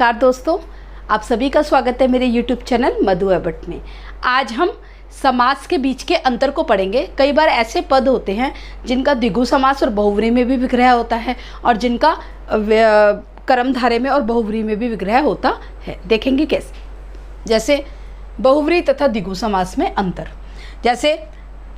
नमस्कार दोस्तों, आप सभी का स्वागत है मेरे YouTube चैनल मधु एबट में। आज हम समास के बीच के अंतर को पढ़ेंगे। कई बार ऐसे पद होते हैं जिनका द्विगु समास और बहुव्रीहि में भी विग्रह होता है और जिनका कर्मधारय में और बहुव्रीहि में भी विग्रह होता है। देखेंगे कैसे। जैसे बहुव्रीहि तथा द्विगु समास में अंतर। जैसे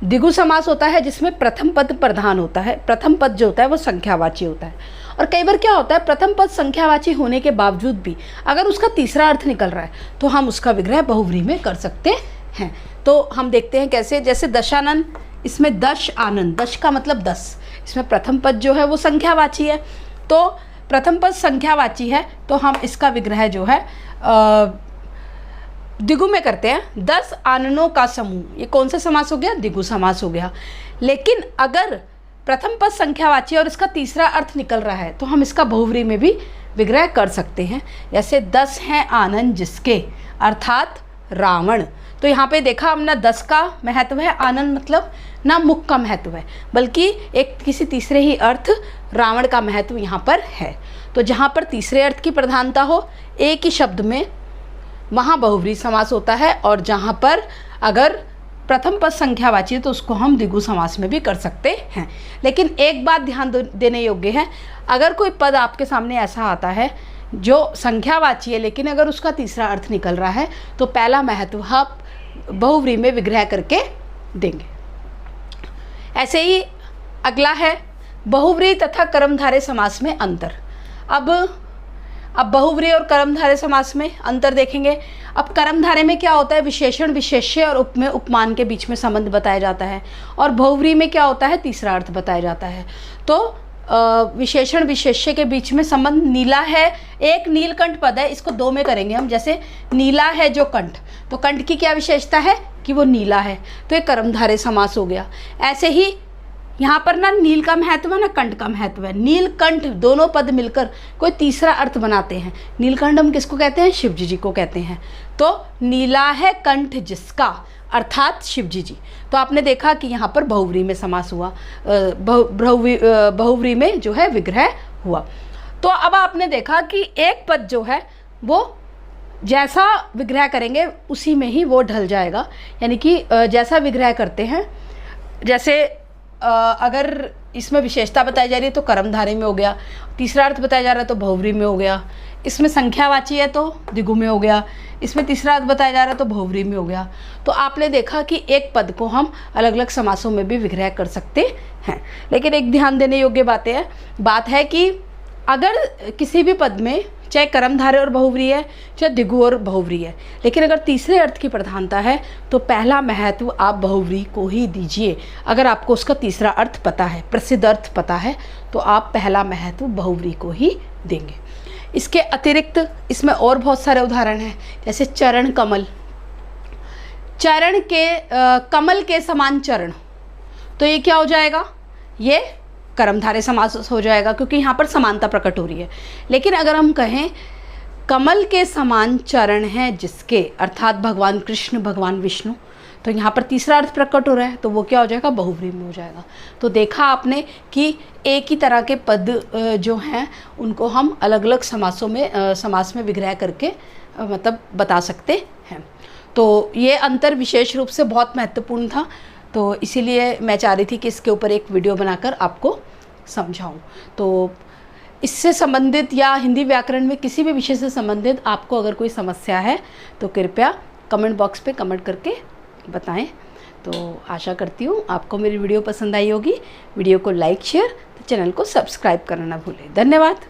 द्विगु समास होता है जिसमें प्रथम पद प्रधान होता है। प्रथम पद जो होता है वो संख्यावाची होता है। और कई बार क्या होता है, प्रथम पद संख्यावाची होने के बावजूद भी अगर उसका तीसरा अर्थ निकल रहा है तो हम उसका विग्रह बहुव्रीहि में कर सकते हैं। तो हम देखते हैं कैसे। जैसे दशानन, इसमें दश आनंद, दश का मतलब 10। इसमें प्रथम पद जो है वो संख्यावाची है, तो प्रथम पद संख्यावाची है तो हम इसका विग्रह जो है द्विगु में करते हैं। 10 आननों का समूह, ये कौन सा समास हो गया? द्विगु समास हो गया। लेकिन अगर प्रथम पद संख्यावाची और इसका तीसरा अर्थ निकल रहा है तो हम इसका बहुव्रीहि में भी विग्रह कर सकते हैं। जैसे 10 हैं आनंद जिसके, अर्थात रावण। तो यहाँ पे देखा हमने 10 का महत्व है, आनंद मतलब ना मुख का महत्व है बल्कि एक किसी तीसरे ही अर्थ रावण का महत्व यहाँ पर है। तो जहाँ पर तीसरे अर्थ की प्रधानता हो एक ही शब्द में वहाँ बहुव्रीहि समास होता है, और जहाँ पर अगर प्रथम पद संख्यावाची है तो उसको हम द्विगु समास में भी कर सकते हैं। लेकिन एक बात ध्यान देने योग्य है, अगर कोई पद आपके सामने ऐसा आता है जो संख्यावाची है लेकिन अगर उसका तीसरा अर्थ निकल रहा है तो पहला महत्व आप बहुव्रीहि में विग्रह करके देंगे। ऐसे ही अगला है बहुव्रीहि तथा कर्मधारय समास में अंतर। अब बहुव्रीहि और कर्मधारय समास में अंतर देखेंगे। अब कर्मधारय में क्या होता है, विशेषण विशेष्य और उपमेय उपमान के बीच में संबंध बताया जाता है, और बहुव्रीहि में क्या होता है, तीसरा अर्थ बताया जाता है। तो विशेषण विशेष्य के बीच में संबंध, नीला है, एक नीलकंठ पद है, इसको दो में करेंगे हम। जैसे नीला है जो कंठ, तो कंठ की क्या विशेषता है कि वो नीला है, तो ये कर्मधारय समास हो गया। ऐसे ही यहाँ पर ना नील का महत्व है ना कंठ का महत्व है। नीलकंठ दोनों पद मिलकर कोई तीसरा अर्थ बनाते हैं। नीलकंठ हम किसको कहते हैं? शिव जी को कहते हैं। तो नीला है कंठ जिसका, अर्थात शिव जी। तो आपने देखा कि यहाँ पर बहुव्रीहि में समास हुआ, बहुव्रीहि में जो है विग्रह हुआ। तो अब आपने देखा कि एक पद जो है वो जैसा विग्रह करेंगे उसी में ही वो ढल जाएगा। यानी कि जैसा विग्रह करते हैं, जैसे अगर इसमें विशेषता बताई जा रही है तो कर्मधारय में हो गया, तीसरा अर्थ बताया जा रहा है तो बहुव्रीहि में हो गया, इसमें संख्यावाची है तो द्विगु में हो गया, इसमें तीसरा अर्थ बताया जा रहा है तो बहुव्रीहि में हो गया। तो आपने देखा कि एक पद को हम अलग अलग समासों में भी विग्रह कर सकते हैं। लेकिन एक ध्यान देने योग्य बात है कि अगर किसी भी पद में चाहे कर्मधारय और बहुव्रीहि है चाहे द्विगु और बहुव्रीहि है, लेकिन अगर तीसरे अर्थ की प्रधानता है तो पहला महत्व आप बहुव्रीहि को ही दीजिए। अगर आपको उसका तीसरा अर्थ पता है, प्रसिद्ध अर्थ पता है, तो आप पहला महत्व बहुव्रीहि को ही देंगे। इसके अतिरिक्त इसमें और बहुत सारे उदाहरण हैं। जैसे चरण कमल, चरण के कमल के समान चरण, तो ये क्या हो जाएगा? ये कर्मधारय समास हो जाएगा क्योंकि यहाँ पर समानता प्रकट हो रही है। लेकिन अगर हम कहें कमल के समान चरण हैं जिसके, अर्थात भगवान कृष्ण भगवान विष्णु, तो यहाँ पर तीसरा अर्थ प्रकट हो रहा है तो वो क्या हो जाएगा? बहुव्रीहि में हो जाएगा। तो देखा आपने कि एक ही तरह के पद जो हैं उनको हम अलग अलग समास में विग्रह करके मतलब बता सकते हैं। तो ये अंतर विशेष रूप से बहुत महत्वपूर्ण था, तो इसीलिए मैं चाह रही थी कि इसके ऊपर एक वीडियो बनाकर आपको समझाऊं। तो इससे संबंधित या हिंदी व्याकरण में किसी भी विषय से संबंधित आपको अगर कोई समस्या है तो कृपया कमेंट बॉक्स पे कमेंट करके बताएं। तो आशा करती हूँ आपको मेरी वीडियो पसंद आई होगी। वीडियो को लाइक शेयर, चैनल को सब्सक्राइब करना ना भूलें। धन्यवाद।